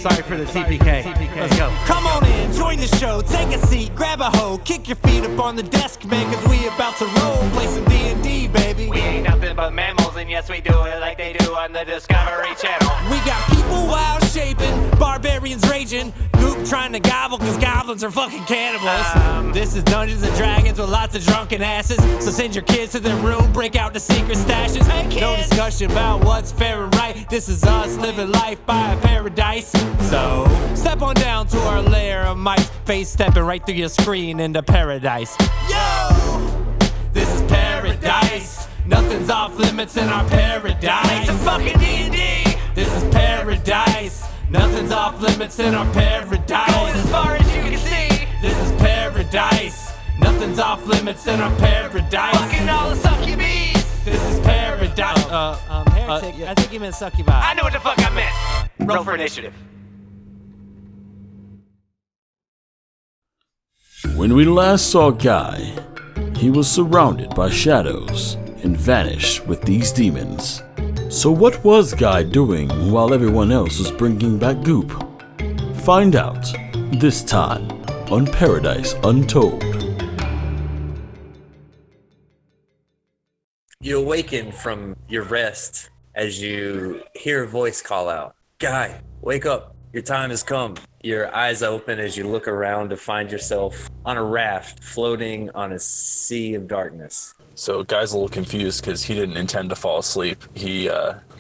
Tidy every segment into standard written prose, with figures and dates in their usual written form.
Sorry for the TPK. Let's go. Come on in, join the show, take a seat, grab a hoe, kick your feet up on the desk, man, cause we about to roll, play some D&D, baby. We ain't nothing but mammals, and yes, we do it like they do on the Discovery Channel. We got people wild shaping, barbarians raging, Goop trying to gobble cause goblins are fucking cannibals. This is Dungeons and Dragons with lots of drunken asses, so send your kids to their room, break out the secret stashes. Hey, kids. No discussion about what's fair and right, this is us living life by a paradise. So, step on down to our lair of mice, face stepping right through your screen into paradise. Yo! This is paradise. Nothing's off limits in our paradise. It's a fucking D&D. This is paradise. Nothing's off limits in our paradise. Going as far as you can see. This is paradise. Nothing's off limits in our paradise. Fucking all the succubies. This is paradise. Heretic, I think you meant succubi. I knew what the fuck I meant. Roll for initiative. When we last saw Guy, he was surrounded by shadows and vanished with these demons. So what was Guy doing while everyone else was bringing back Goop? Find out this time on Pairodice Untold. You awaken from your rest as you hear a voice call out, "Guy, wake up, your time has come." Your eyes open as you look around to find yourself on a raft floating on a sea of darkness. So Guy's a little confused because he didn't intend to fall asleep. He,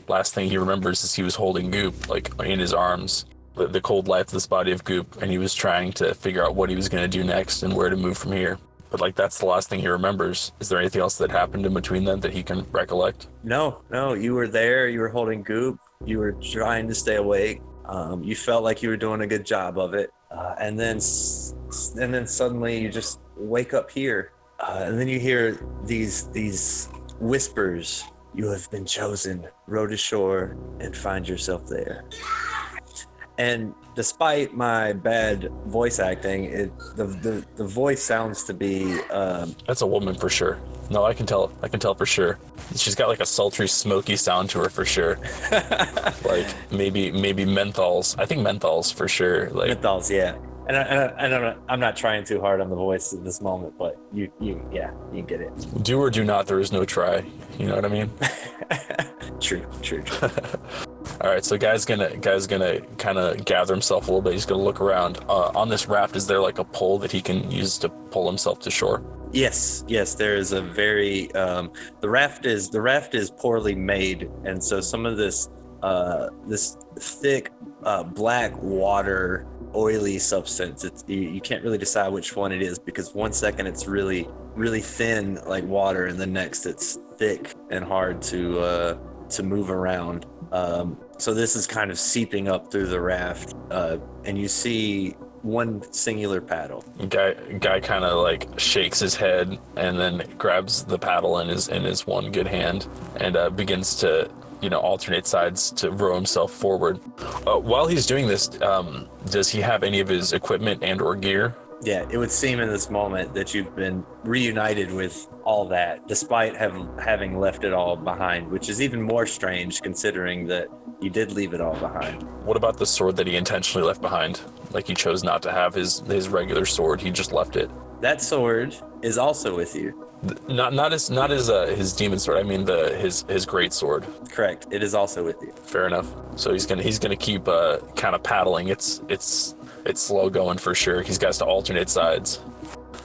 last thing he remembers is he was holding Goop, like, in his arms, the cold, lifeless body of Goop, and he was trying to figure out what he was going to do next and where to move from here. But, like, that's the last thing he remembers. Is there anything else that happened in between them that he can recollect? No, you were there, you were holding Goop, you were trying to stay awake. You felt like you were doing a good job of it. And then suddenly you just wake up here. And then you hear these whispers. "You have been chosen. Row to shore and find yourself there." And despite my bad voice acting, the voice sounds to be That's a woman for sure. No, I can tell for sure. She's got like a sultry, smoky sound to her for sure. Like maybe menthols. I think menthols for sure. Like menthols, yeah. And I'm not trying too hard on the voice at this moment, but you get it. Do or do not, there is no try. You know what I mean? True. All right, so guy's gonna kind of gather himself a little bit. He's gonna look around. On this raft, is there like a pole that he can use to pull himself to shore? Yes. There is a very the raft is poorly made, and so some of this thick black water, oily substance. You can't really decide which one it is because one second it's really thin like water, and the next it's thick and hard to move around. So this is kind of seeping up through the raft, and you see one singular paddle. Guy kind of like shakes his head and then grabs the paddle in his one good hand and begins to alternate sides to row himself forward. While he's doing this, does he have any of his equipment and or gear? Yeah, it would seem in this moment that you've been reunited with all that, despite having left it all behind, which is even more strange considering that you did leave it all behind. What about the sword that he intentionally left behind? Like he chose not to have his regular sword, he just left it. That sword is also with you. Not his demon sword. I mean his great sword. Correct. It is also with you. Fair enough. So he's gonna keep kind of paddling. It's slow going for sure. He's got to alternate sides,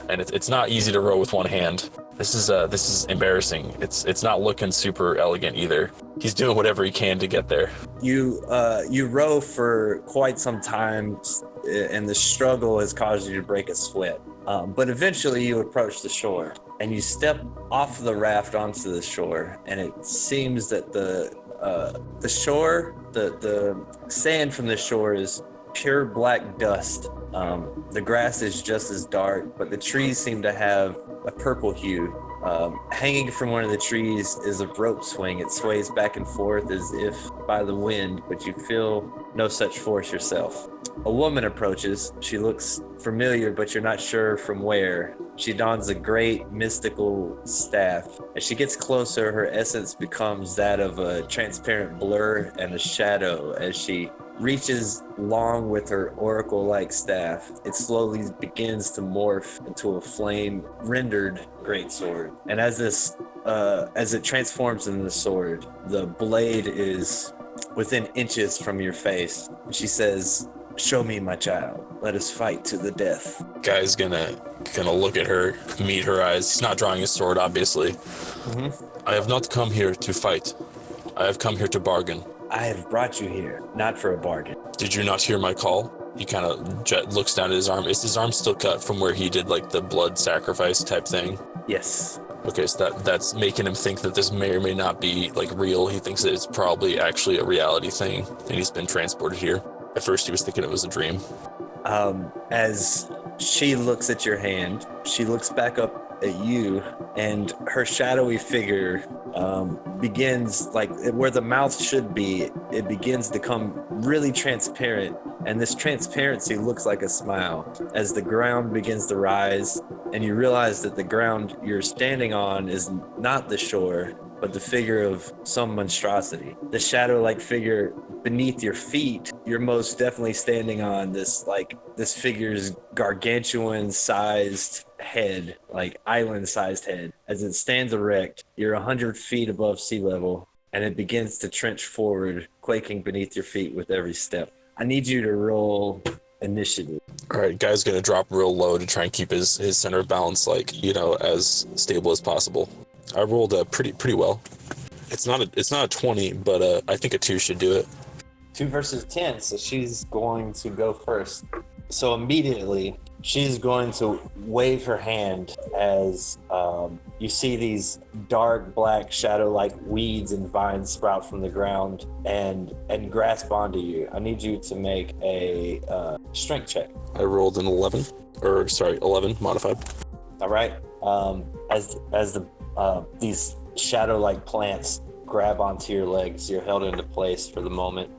and it's not easy to row with one hand. This is embarrassing. It's not looking super elegant either. He's doing whatever he can to get there. You row for quite some time, and the struggle has caused you to break a sweat. But eventually you approach the shore, and you step off the raft onto the shore, and it seems that the shore, the sand from the shore is pure black dust. The grass is just as dark, but the trees seem to have a purple hue. Hanging from one of the trees is a rope swing. It sways back and forth as if by the wind, but you feel no such force yourself. A woman approaches. She looks familiar, but you're not sure from where. She dons a great mystical staff. As she gets closer, her essence becomes that of a transparent blur and a shadow as she reaches long with her oracle-like staff. It slowly begins to morph into a flame-rendered greatsword. And as it transforms into the sword, the blade is within inches from your face. She says, "Show me, my child. Let us fight to the death." Guy's gonna look at her, meet her eyes. He's not drawing his sword, obviously. I have not come here to fight. I have come here to bargain. I have brought you here, not for a bargain. Did you not hear my call? He kind of looks down at his arm. Is his arm still cut from where he did like the blood sacrifice type thing? Yes. Okay, so that's making him think that this may or may not be like real. He thinks that it's probably actually a reality thing, and he's been transported here. At first, he was thinking it was a dream. As she looks at your hand, she looks back up at you, and her shadowy figure begins, like where the mouth should be, it begins to come really transparent, and this transparency looks like a smile as the ground begins to rise, and you realize that the ground you're standing on is not the shore, but the figure of some monstrosity. The shadow-like figure beneath your feet, you're most definitely standing on this figure's gargantuan-sized head, like island-sized head. As it stands erect, you're 100 feet above sea level, and it begins to trench forward, quaking beneath your feet with every step. I need you to roll initiative. All right, guy's gonna drop real low to try and keep his center of balance, as stable as possible. I rolled pretty well. It's not a 20, but I think a 2 should do it. 2 versus 10, so she's going to go first. So immediately, she's going to wave her hand as you see these dark black shadow-like weeds and vines sprout from the ground and grasp onto you. I need you to make a strength check. I rolled an 11 modified. All right. As these shadow-like plants grab onto your legs, you're held into place for the moment.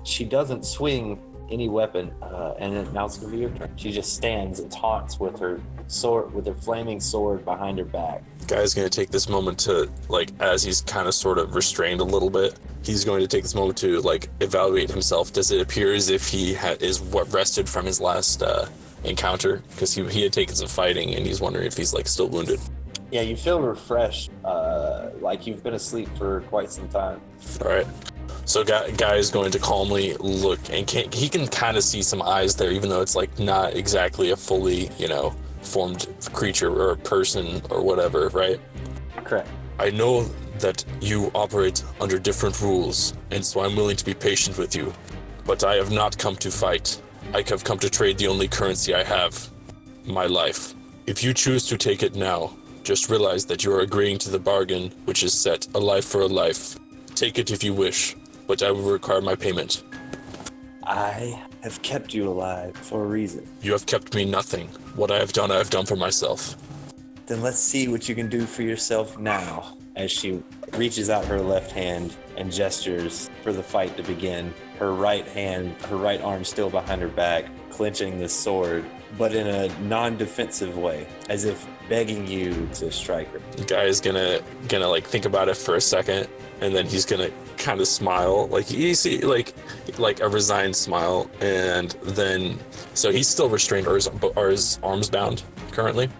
She doesn't swing any weapon, and now it's gonna be your turn. She just stands and taunts with her sword, with her flaming sword behind her back. Guy's gonna take this moment to, as he's kind of sort of restrained a little bit, he's going to take this moment to evaluate himself. Does it appear as if he is what rested from his last encounter? Because he had taken some fighting, and he's wondering if he's still wounded. Yeah, you feel refreshed, like you've been asleep for quite some time. All right. So guy is going to calmly look, and he can kind of see some eyes there, even though it's not exactly a fully, formed creature or a person or whatever, right? Correct. I know that you operate under different rules, and so I'm willing to be patient with you. But I have not come to fight. I have come to trade the only currency I have, my life. If you choose to take it now, just realize that you are agreeing to the bargain, which is set, a life for a life. Take it if you wish, but I will require my payment. I have kept you alive for a reason. You have kept me nothing. What I have done for myself. Then let's see what you can do for yourself now. As she reaches out her left hand and gestures for the fight to begin. Her right arm still behind her back, clenching the sword, but in a non-defensive way, as if begging you to strike her. The guy is gonna think about it for a second, and then he's gonna kind of smile, you see a resigned smile, and then so he's still restrained, or his arms bound currently.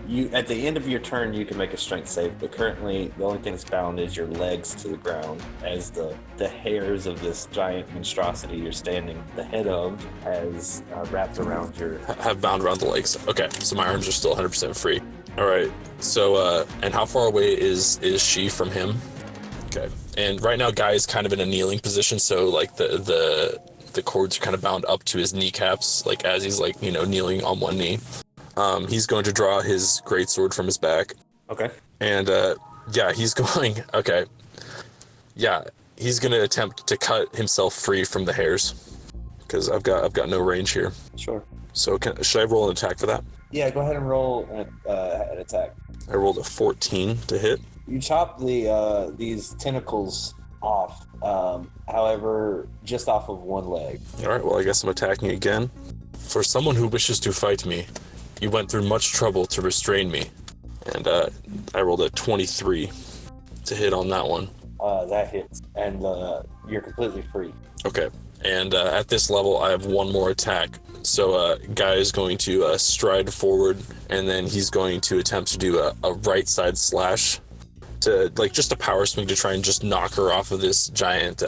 You at the end of your turn you can make a strength save, but currently the only thing that's bound is your legs to the ground, as the hairs of this giant monstrosity you're standing the head of has wrapped around your have bound around the legs. Okay, so my arms are still 100% free. All right, so and how far away is she from him? Okay, and right now guy is kind of in a kneeling position, so the cords are kind of bound up to his kneecaps, as he's kneeling on one knee. He's going to draw his greatsword from his back. Okay. And he's going. Okay. Yeah, he's going to attempt to cut himself free from the hairs, because I've got no range here. Sure. So should I roll an attack for that? Yeah, go ahead and roll an attack. I rolled a 14 to hit. You chop these tentacles off, however, just off of one leg. All right, well, I guess I'm attacking again. For someone who wishes to fight me, you went through much trouble to restrain me. And I rolled a 23 to hit on that one. That hits, and you're completely free. Okay. And at this level, I have one more attack. So Guy is going to stride forward, and then he's going to attempt to do a right side slash to just a power swing to try and just knock her off of this giant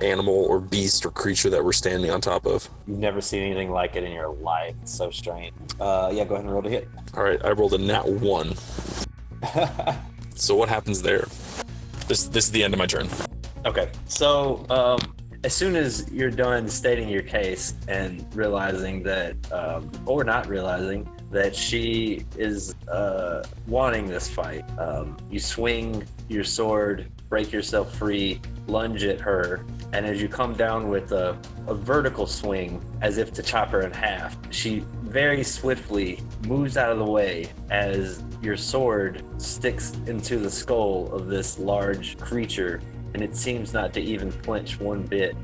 animal or beast or creature that we're standing on top of. You've never seen anything like it in your life. It's so strange. Yeah, go ahead and roll to hit. All right, I rolled a nat 1. So what happens there? This is the end of my turn. Okay, so as soon as you're done stating your case and realizing that, or not realizing that she is wanting this fight, you swing your sword, break yourself free, lunge at her, and as you come down with a vertical swing as if to chop her in half, she very swiftly moves out of the way as your sword sticks into the skull of this large creature, and it seems not to even flinch one bit.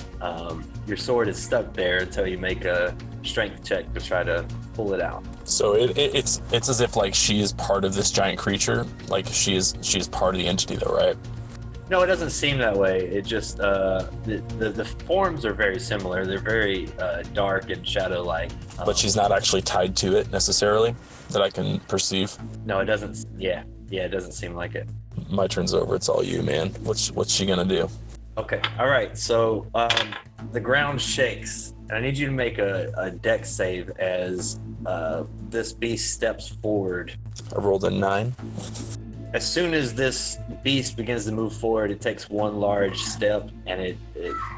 Your sword is stuck there until you make a strength check to try to pull it out. So it's as if she is part of this giant creature, she is part of the entity though, right? No, it doesn't seem that way. It just the forms are very similar. They're very dark and shadow-like. But she's not actually tied to it necessarily that I can perceive. No, it doesn't. Yeah, it doesn't seem like it. My turn's over. It's all you, man. What's she gonna do? Okay. All right. So the ground shakes, and I need you to make a dex save as this beast steps forward. I rolled a 9. As soon as this beast begins to move forward, it takes one large step, and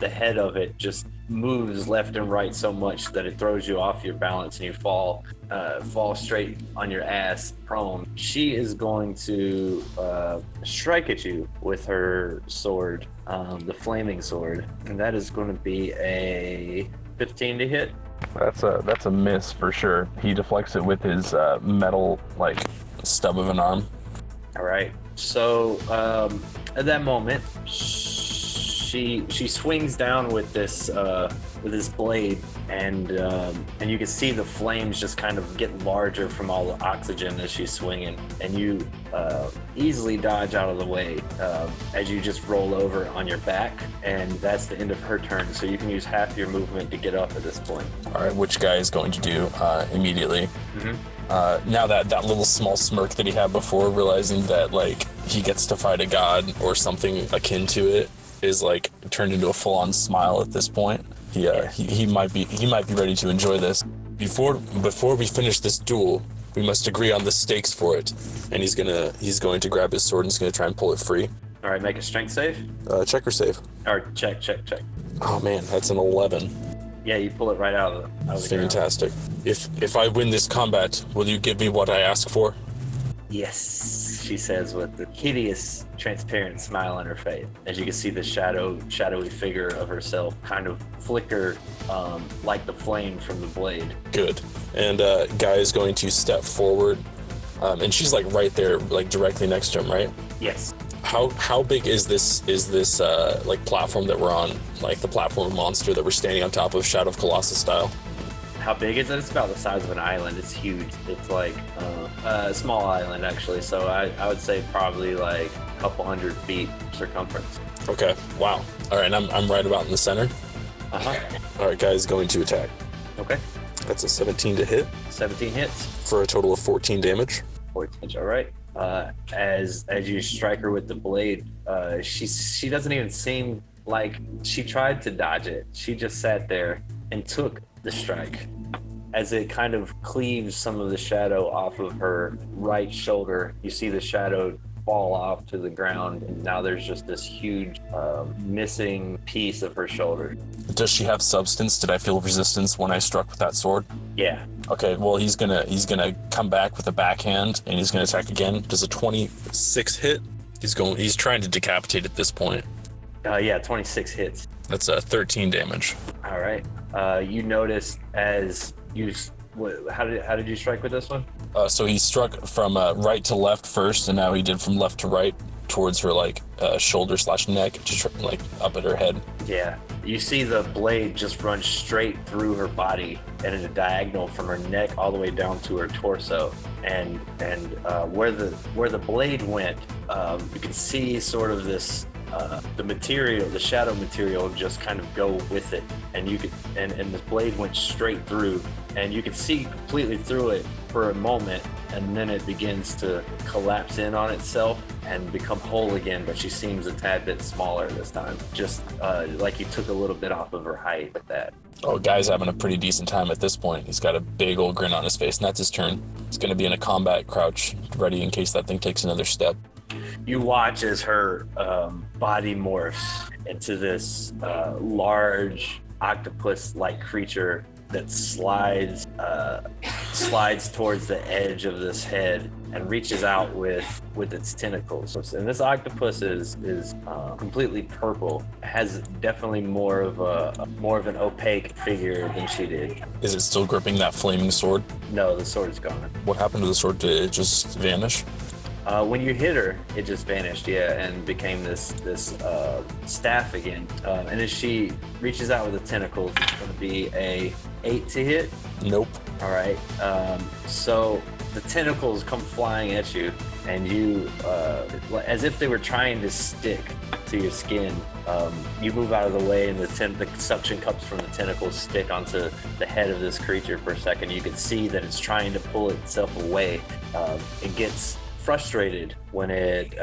the head of it just moves left and right so much that it throws you off your balance and you fall straight on your ass prone. She is going to strike at you with her sword, the flaming sword, and that is going to be a 15 to hit. That's a miss for sure. He deflects it with his metal stub of an arm. All right. So at that moment, she swings down with this blade, and you can see the flames just kind of get larger from all the oxygen as she's swinging, and you easily dodge out of the way as you just roll over on your back, and that's the end of her turn. So you can use half your movement to get up at this point. All right, which Guy is going to do immediately. Mm-hmm. Now that little small smirk that he had before, realizing that he gets to fight a god or something akin to it, is turned into a full-on smile at this point. He might be ready to enjoy this. Before we finish this duel, we must agree on the stakes for it. And he's going to grab his sword and he's going to try and pull it free. All right, make a strength save. Check or save? Or check. Oh man, that's an 11. Yeah, you pull it right out of the Fantastic. If I win this combat, will you give me what I ask for? Yes, she says with the hideous, transparent smile on her face. As you can see the shadowy figure of herself kind of flicker like the flame from the blade. Good. And Guy is going to step forward, and she's right there, directly next to him, right? Yes. How big is this platform that we're on, the platform monster that we're standing on top of, Shadow of Colossus style? How big is it? It's about the size of an island. It's huge. It's a small island actually. So I would say probably a couple 100 feet circumference. Okay. Wow. All right. I'm right about in the center. All right, Guy's going to attack. Okay. That's a 17 to hit. 17 hits. For a total of 14 damage. 14. All right. As you strike her with the blade, she doesn't even seem like she tried to dodge it. She just sat there and took the strike. As it kind of cleaves some of the shadow off of her right shoulder, you see the shadow fall off to the ground, and now there's just this huge missing piece of her shoulder. Does she have substance? Did I feel resistance when I struck with that sword? Yeah. Okay, well he's gonna come back with a backhand and he's gonna attack again. Does a 26 hit? He's trying to decapitate at this point. Yeah, 26 hits. That's 13 damage. All right. You notice as you how did you strike with this one? So he struck from right to left first, and now he did from left to right towards her shoulder / neck to up at her head. Yeah. You see the blade just run straight through her body and in a diagonal from her neck all the way down to her torso. And where the blade went, you can see sort of this the shadow material just kind of go with it, and you could, and the blade went straight through, and you could see completely through it for a moment, and then it begins to collapse in on itself and become whole again, but she seems a tad bit smaller this time, just like you took a little bit off of her height with that. Oh, guy's having a pretty decent time at this point. He's got a big old grin on his face, and that's his turn. He's going to be in a combat crouch, ready in case that thing takes another step. You watch as her body morphs into this large octopus-like creature that slides towards the edge of this head and reaches out with its tentacles. And this octopus is completely purple. It has definitely more of an opaque figure than she did. Is it still gripping that flaming sword? No, the sword is gone. What happened to the sword? Did it just vanish? When you hit her, it just vanished, and became this staff again. And as she reaches out with the tentacles, it's going to be a 8 to hit. Nope. All right. So the tentacles come flying at you, and you, as if they were trying to stick to your skin, you move out of the way, and the suction cups from the tentacles stick onto the head of this creature for a second. You can see that it's trying to pull itself away. It gets frustrated when it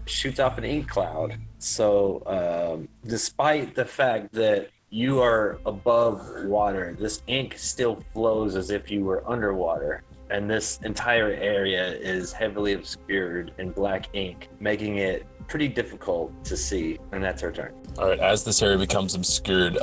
shoots off an ink cloud. So despite the fact that you are above water, this ink still flows as if you were underwater, and this entire area is heavily obscured in black ink, making it pretty difficult to see. And that's her turn. All right, as this area becomes obscured,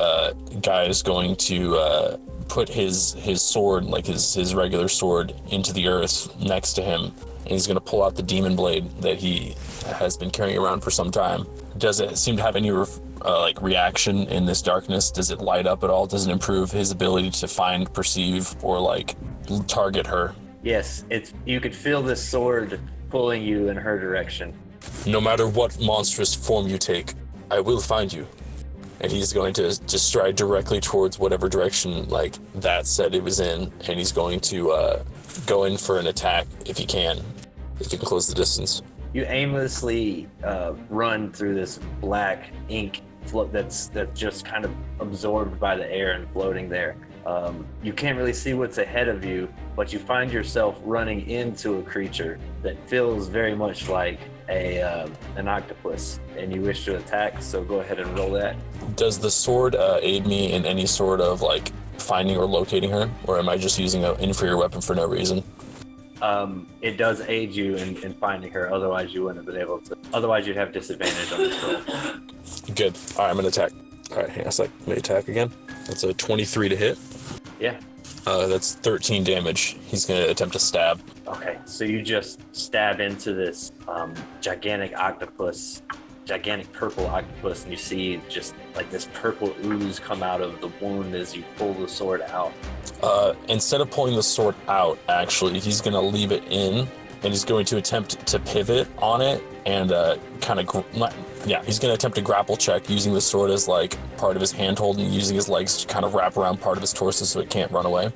Guy is going to put his sword, like his regular sword, into the earth next to him. And he's going to pull out the demon blade that he has been carrying around for some time. Does it seem to have any reaction in this darkness? Does it light up at all? Does it improve his ability to find, perceive, or target her? Yes, you could feel this sword pulling you in her direction. No matter what monstrous form you take, I will find you. And he's going to stride directly towards whatever direction that said it was in, and he's going to go in for an attack if he can close the distance. You aimlessly run through this black ink float that's just kind of absorbed by the air and floating there. You can't really see what's ahead of you, but you find yourself running into a creature that feels very much like an octopus, and you wish to attack, so go ahead and roll that. Does the sword aid me in any sort of finding or locating her, or am I just using an inferior weapon for no reason? It does aid you in finding her, otherwise you wouldn't have been able to. Otherwise you'd have disadvantage on this roll. Good. All right, I'm gonna attack. All right, hang on a sec. Let me attack again. That's a 23 to hit. Yeah. That's 13 damage. He's gonna attempt to stab. Okay, so you just stab into this gigantic purple octopus, and you see just this purple ooze come out of the wound as you pull the sword out. Instead of pulling the sword out, actually, he's gonna leave it in, and he's going to attempt to pivot on it, and he's gonna attempt a grapple check using the sword as part of his handhold, and using his legs to kind of wrap around part of his torso so it can't run away.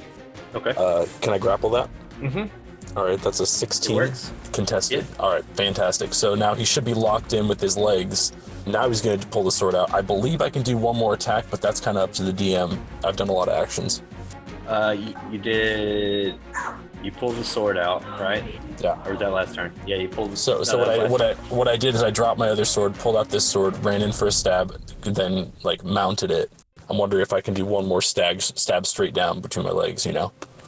Okay. Can I grapple that? Mm-hmm. All right, that's a 16. It works. Contested. Yeah. All right, fantastic. So now he should be locked in with his legs. Now he's going to pull the sword out. I believe I can do one more attack, but that's kind of up to the DM. I've done a lot of actions. You pulled the sword out, right? Yeah. Or was that last turn? Yeah, you pulled. So what I did is I dropped my other sword, pulled out this sword, ran in for a stab, then mounted it. I'm wondering if I can do one more stab straight down between my legs.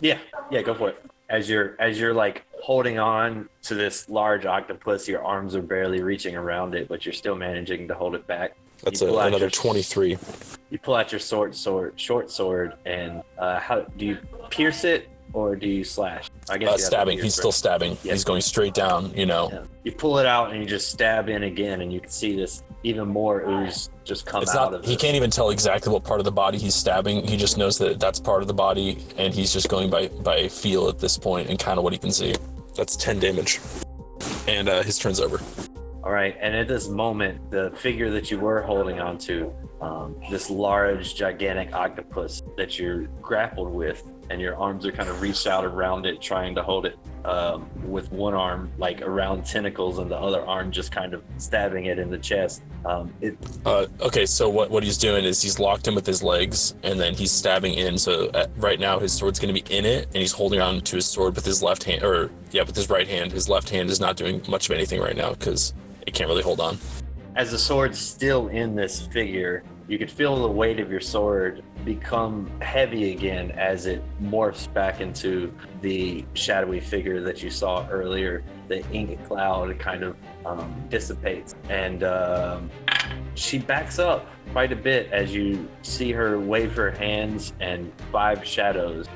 Yeah, go for it. As you're holding on to this large octopus, your arms are barely reaching around it, but you're still managing to hold it back. That's another 23. You pull out your short sword, and how do you pierce it or do you slash? I guess stabbing. He's still stabbing. Yeah. He's going straight down. Yeah. You pull it out and you just stab in again, and you can see this even more ooze just come out of it. He can't even tell exactly what part of the body he's stabbing. He just knows that that's part of the body, and he's just going by feel at this point and kind of what he can see. That's 10 damage. And his turn's over. All right, and at this moment, the figure that you were holding onto, this large, gigantic octopus that you're grappled with and your arms are kind of reached out around it, trying to hold it with one arm like around tentacles and the other arm just kind of stabbing it in the chest. Okay, so what he's doing is he's locked in with his legs, and then he's stabbing in. So right now his sword's going to be in it, and he's holding on to his sword with his left hand, with his right hand. His left hand is not doing much of anything right now because it can't really hold on. As the sword's still in this figure, you could feel the weight of your sword become heavy again as it morphs back into the shadowy figure that you saw earlier. The ink cloud kind of dissipates, and she backs up quite a bit as you see her wave her hands, and 5 shadows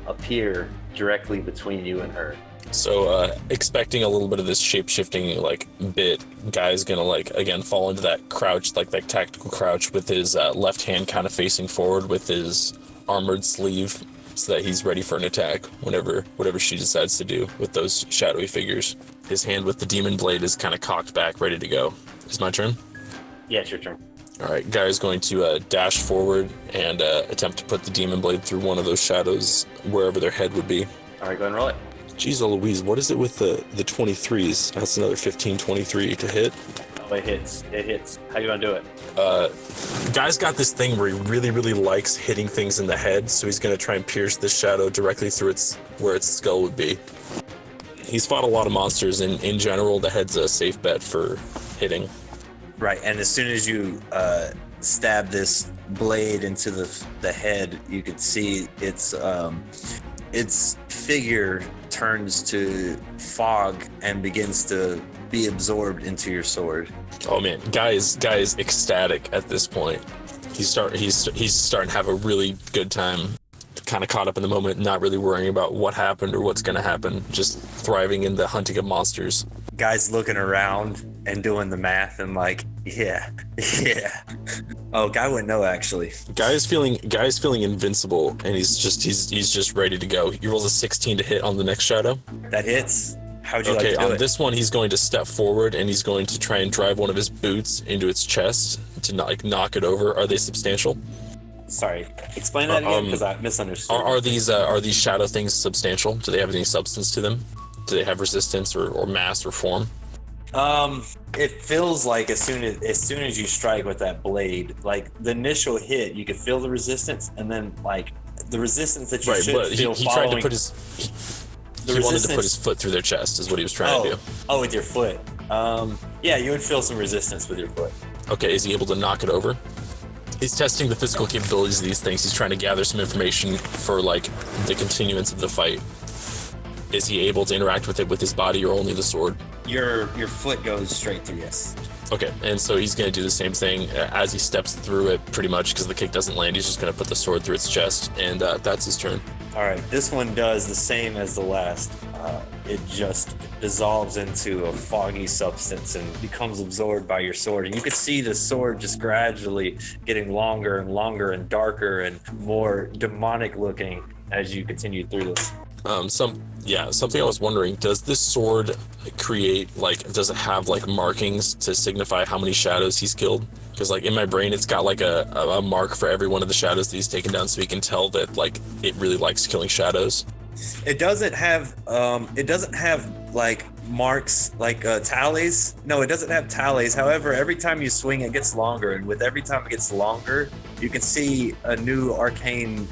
appear directly between you and her. So expecting a little bit of this shape-shifting like bit, Guy's gonna like again fall into that crouch, like that tactical crouch with his left hand kind of facing forward with his armored sleeve, so that he's ready for an attack whatever she decides to do with those shadowy figures. His hand with the demon blade is kind of cocked back, ready to go. Is my turn? Yeah, it's your turn. All right, Guy is going to dash forward and attempt to put the demon blade through one of those shadows, wherever their head would be. All right, go ahead and roll it. Jeez Louise, what is it with the 23s? That's another 15-23 to hit. Oh, it hits. How you gonna do it? Guy's got this thing where he really, really likes hitting things in the head, so he's gonna try and pierce this shadow directly through where its skull would be. He's fought a lot of monsters, and in general, the head's a safe bet for hitting. Right, and as soon as you stab this blade into the head, you could see its figure turns to fog and begins to be absorbed into your sword. Oh man, Guy is ecstatic at this point. He's starting to have a really good time, kind of caught up in the moment, not really worrying about what happened or what's going to happen, just thriving in the hunting of monsters. Guy's looking around and doing the math and like, yeah. Oh, Guy wouldn't know actually. Guy's feeling invincible, and he's just ready to go. He rolls a 16 to hit on the next shadow. That hits. How'd you like to do on it? this one, he's going to step forward and he's going to try and drive one of his boots into its chest to knock it over. Are they substantial? Sorry, explain that again because I misunderstood. Are these shadow things substantial? Do they have any substance to them? Do they have resistance or mass or form? It feels like as soon as you strike with that blade, like the initial hit, you could feel the resistance, and then like the resistance that you should feel he following. Tried to put his he wanted to put his foot through their chest is what he was trying to do. Oh, with your foot. Yeah, you would feel some resistance with your foot. Okay, is he able to knock it over? He's testing the physical capabilities of these things. He's trying to gather some information for like the continuance of the fight. Is he able to interact with it with his body or only the sword? Your foot goes straight through, yes. Okay, and so he's going to do the same thing as he steps through it, pretty much, because the kick doesn't land. He's just going to put the sword through its chest, and that's his turn. All right, this one does the same as the last. It just dissolves into a foggy substance and becomes absorbed by your sword. And you could see the sword just gradually getting longer and longer and darker and more demonic looking as you continue through this. Something I was wondering, does this sword does it have like markings to signify how many shadows he's killed? Because like in my brain, it's got like a mark for every one of the shadows that he's taken down, so he can tell that like it really likes killing shadows. It doesn't have like marks like tallies. No, it doesn't have tallies. However, every time you swing, it gets longer, and with every time it gets longer, you can see a new arcane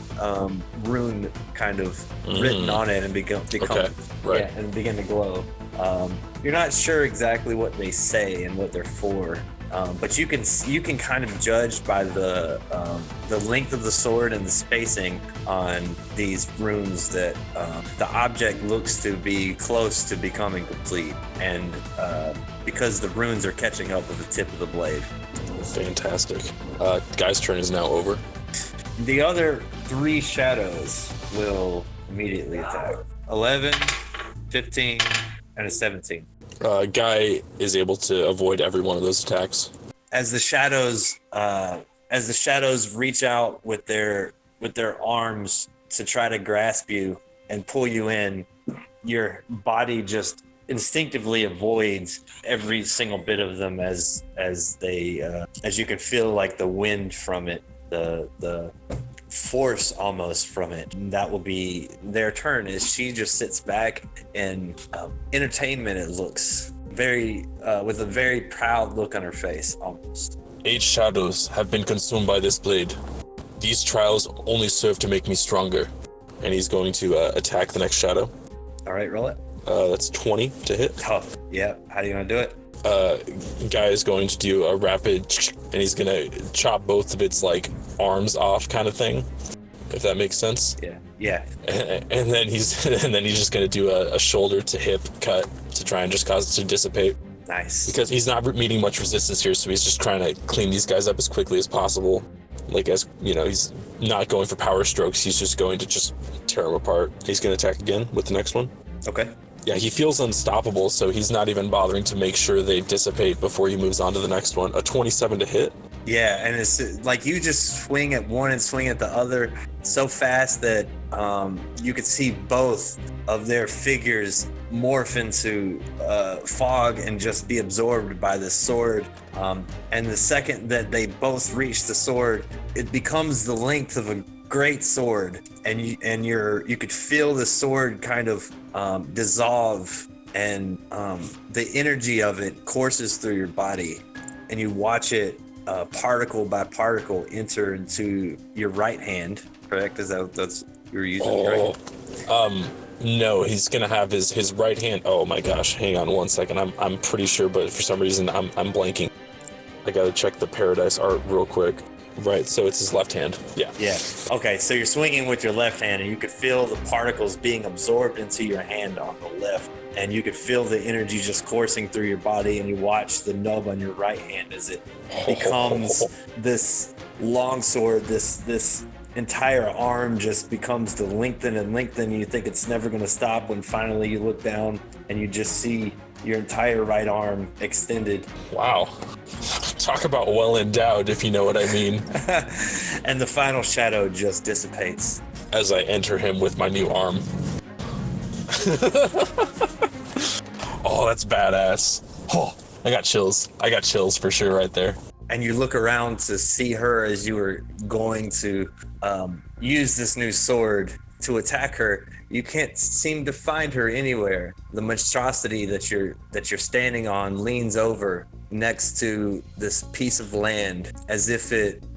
rune kind of written on it and become okay, right. Yeah, and begin to glow. You're not sure exactly what they say and what they're for. But you can kind of judge by the length of the sword and the spacing on these runes that the object looks to be close to becoming complete, and because the runes are catching up with the tip of the blade. Fantastic. Guy's turn is now over. The other 3 shadows will immediately attack. 11, 15, and a 17. Guy is able to avoid every one of those attacks. As the shadows reach out with their arms to try to grasp you and pull you in, your body just instinctively avoids every single bit of them as you can feel like the wind from it, the force almost from it. And that will be their turn as she just sits back and entertainment, it looks very with a very proud look on her face almost. 8 shadows have been consumed by this blade. These trials only serve to make me stronger. And he's going to attack the next shadow. All right, roll it. That's 20 to hit. Oh, yeah. How do you want to do it? Guy is going to do a rapid, and he's gonna chop both of its like arms off, kind of thing, if that makes sense. Yeah. And then he's just gonna do a shoulder to hip cut to try and just cause it to dissipate. Nice. Because he's not meeting much resistance here, so he's just trying to clean these guys up as quickly as possible. Like, as you know, he's not going for power strokes. He's just going to just tear them apart. He's gonna attack again with the next one. Okay. Yeah, he feels unstoppable, so he's not even bothering to make sure they dissipate before he moves on to the next one. A 27 to hit. Yeah, and it's like you just swing at one and swing at the other so fast that you could see both of their figures morph into fog and just be absorbed by the sword. And the second that they both reach the sword, it becomes the length of a great sword, and you could feel the sword kind of dissolve, and the energy of it courses through your body, and you watch it particle by particle enter into your right hand. Correct? Is that's you're using? Right? No, he's gonna have his right hand. Oh my gosh, hang on one second. I'm pretty sure, but for some reason I'm blanking. I gotta check the Pairodice art real quick. Right, so it's his left hand. Yeah. Okay, so you're swinging with your left hand, and you could feel the particles being absorbed into your hand on the left, and you could feel the energy just coursing through your body, and you watch the nub on your right hand as it becomes this long sword. This entire arm just becomes to lengthen and lengthen. You think it's never going to stop when finally you look down and you just see your entire right arm extended. Wow. Talk about well endowed, if you know what I mean. And the final shadow just dissipates as I enter him with my new arm. Oh, that's badass. Oh, I got chills for sure right there. And you look around to see her as you were going to use this new sword to attack her. You can't seem to find her anywhere. The monstrosity that you're standing on leans over next to this piece of land as if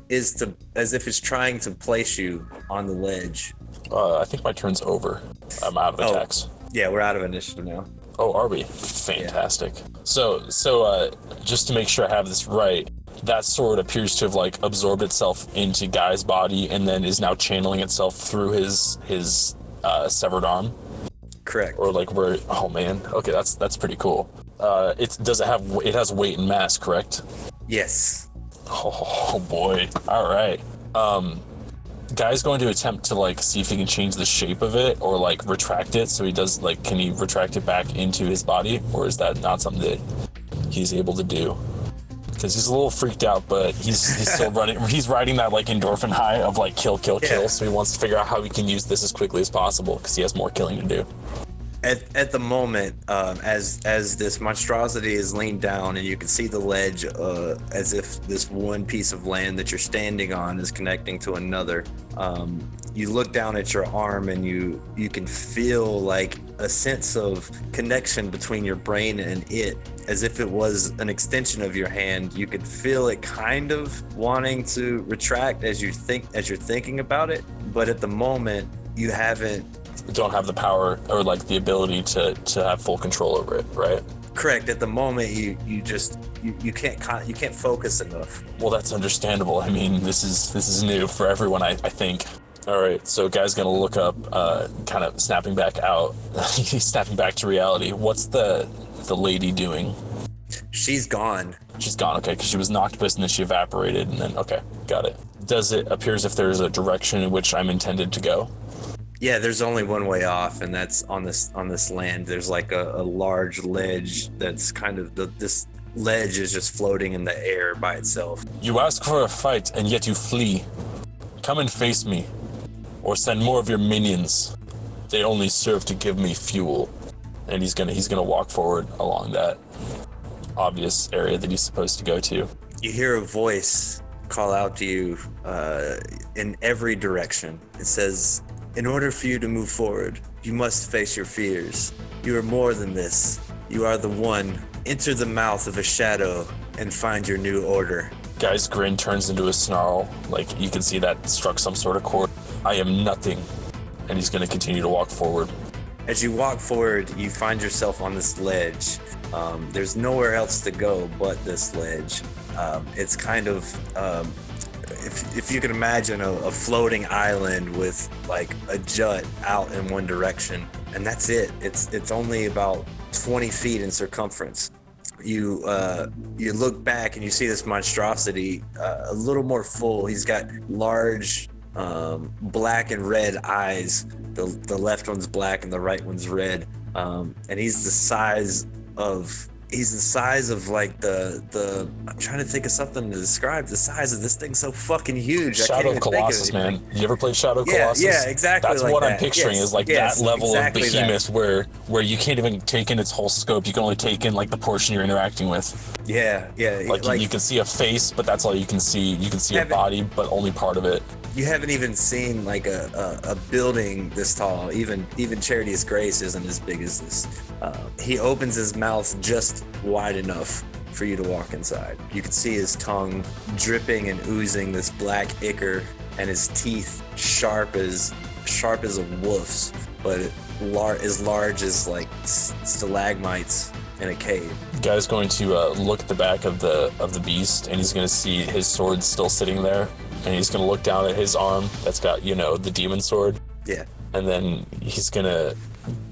it's trying to place you on the ledge. I think my turn's over. I'm out of attacks. Yeah, we're out of initiative now. Oh, are we? Fantastic. Yeah. So just to make sure I have this right, that sword appears to have like absorbed itself into Guy's body and then is now channeling itself through his severed arm. Correct. Or like where? Oh man. Okay, that's pretty cool. It has weight and mass, correct? Yes. Oh boy. All right. Guy's going to attempt to like see if he can change the shape of it or like retract it. So he does like, can he retract it back into his body, or is that not something that he's able to do? Because he's a little freaked out, but he's still running. He's riding that like endorphin high of like kill. Yeah. So he wants to figure out how he can use this as quickly as possible because he has more killing to do. At the moment, as this monstrosity is leaned down and you can see the ledge as if this one piece of land that you're standing on is connecting to another, you look down at your arm and you can feel like a sense of connection between your brain and it, as if it was an extension of your hand. You could feel it kind of wanting to retract as you're thinking about it, but at the moment you don't have the power or like the ability to have full control over it, right? Correct. At the moment, you can't focus enough. Well, that's understandable. I mean, this is new for everyone, I think. All right, so Guy's gonna look up, kind of snapping back out. He's snapping back to reality. What's the lady doing? She's gone. She's gone. Okay, because she was an octopus and then she evaporated, and then okay, got it. Does it appear as if there's a direction in which I'm intended to go? Yeah, there's only one way off, and that's on this land. There's like a large ledge that's kind of this ledge is just floating in the air by itself. You ask for a fight, and yet you flee. Come and face me, or send more of your minions. They only serve to give me fuel. And he's gonna walk forward along that obvious area that he's supposed to go to. You hear a voice call out to you in every direction. It says, in order for you to move forward, you must face your fears. You are more than this. You are the one. Enter the mouth of a shadow and find your new order. Guy's grin turns into a snarl. Like, you can see that struck some sort of chord. I am nothing. And he's going to continue to walk forward. As you walk forward, you find yourself on this ledge. There's nowhere else to go but this ledge. It's kind of, if you can imagine a floating island with like a jut out in one direction, and that's it. It's only about 20 feet in circumference. You look back and you see this monstrosity a little more full. He's got large black and red eyes. The left one's black and the right one's red. And he's the size of like the I'm trying to think of something to describe the size of this thing. So fucking huge. Shadow of Colossus, man. You ever played Shadow of Colossus? Yeah, exactly. That's like what that. I'm picturing is like yes, that level exactly of behemoth where you can't even take in its whole scope. You can only take in like the portion you're interacting with. Yeah. Like you can see a face, but that's all you can see. You can see a body, but only part of it. You haven't even seen like a building this tall. Even Charity's Grace isn't as big as this. He opens his mouth just wide enough for you to walk inside. You can see his tongue dripping and oozing this black ichor, and his teeth sharp as a wolf's, but as large as like stalagmites in a cave. The guy's going to look at the back of the beast, and he's going to see his sword still sitting there, and he's going to look down at his arm that's got, the demon sword. Yeah. And then he's gonna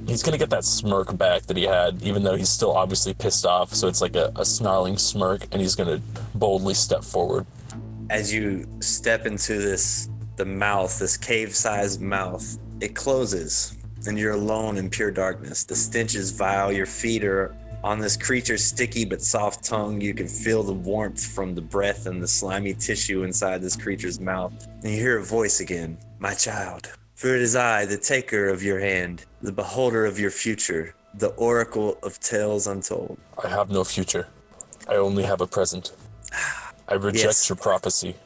get that smirk back that he had, even though he's still obviously pissed off. So it's like a snarling smirk, and he's gonna boldly step forward. As you step into this cave-sized mouth, it closes, and you're alone in pure darkness. The stench is vile. Your feet are on this creature's sticky but soft tongue. You can feel the warmth from the breath and the slimy tissue inside this creature's mouth. And you hear a voice again. My child. For it is I, the taker of your hand, the beholder of your future, the oracle of tales untold. I have no future. I only have a present. I reject your prophecy.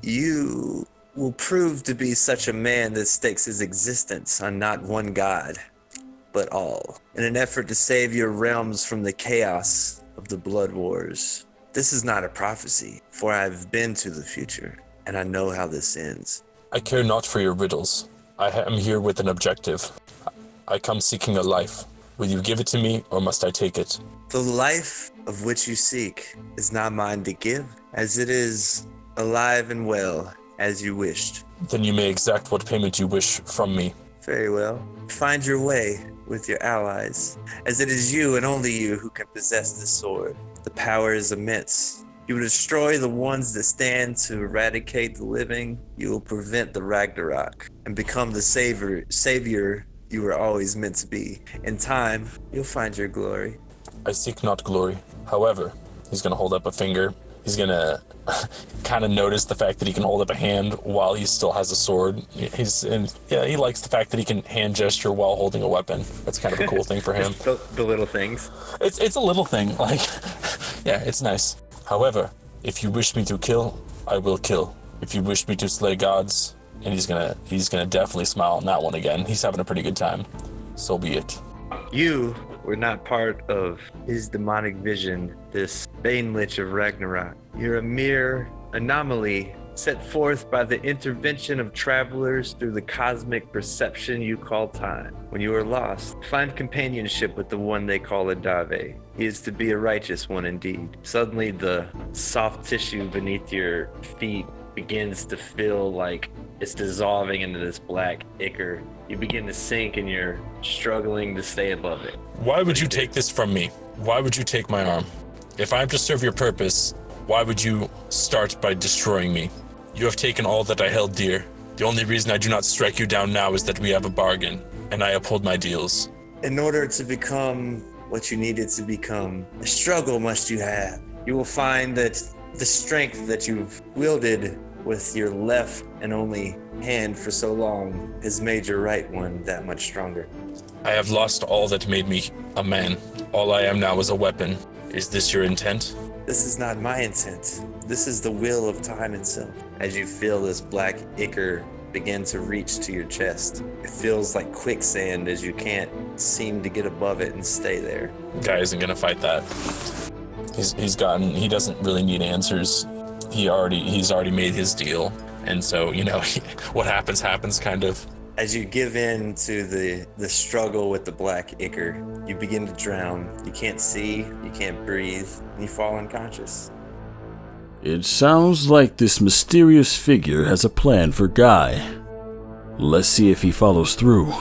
You will prove to be such a man that stakes his existence on not one god, but all, in an effort to save your realms from the chaos of the blood wars. This is not a prophecy, for I have been to the future. And I know how this ends. I care not for your riddles. I am here with an objective. I come seeking a life. Will you give it to me, or must I take it? The life of which you seek is not mine to give, as it is alive and well, as you wished. Then you may exact what payment you wish from me. Very well. Find your way with your allies, as it is you and only you who can possess this sword. The power is immense. You will destroy the ones that stand to eradicate the living. You will prevent the Ragnarok and become the savior you were always meant to be. In time, you'll find your glory. I seek not glory. However, he's going to hold up a finger. He's going to kind of notice the fact that he can hold up a hand while he still has a sword. He likes the fact that he can hand gesture while holding a weapon. That's kind of a cool thing for him. The little things. It's a little thing. Like, yeah, it's nice. However, if you wish me to kill, I will kill. If you wish me to slay gods, and he's gonna definitely smile on that one again. He's having a pretty good time. So be it. You were not part of his demonic vision, this Bane Lich of Ragnarok. You're a mere anomaly set forth by the intervention of travelers through the cosmic perception you call time. When you are lost, find companionship with the one they call Adavei. He is to be a righteous one indeed. Suddenly the soft tissue beneath your feet begins to feel like it's dissolving into this black ichor. You begin to sink and you're struggling to stay above it. Why would you take this from me? Why would you take my arm? If I am to serve your purpose, why would you start by destroying me? You have taken all that I held dear. The only reason I do not strike you down now is that we have a bargain, and I uphold my deals. In order to become what you needed to become, a struggle must you have. You will find that the strength that you've wielded with your left and only hand for so long has made your right one that much stronger. I have lost all that made me a man. All I am now is a weapon. Is this your intent? This is not my intent. This is the will of time itself. As you feel this black ichor begin to reach to your chest, it feels like quicksand as you can't seem to get above it and stay there. Guy isn't gonna fight that. He doesn't really need answers. He's already made his deal. And so, what happens kind of. As you give in to the struggle with the black ichor, you begin to drown. You can't see, you can't breathe, and you fall unconscious. It sounds like this mysterious figure has a plan for Guy. Let's see if he follows through.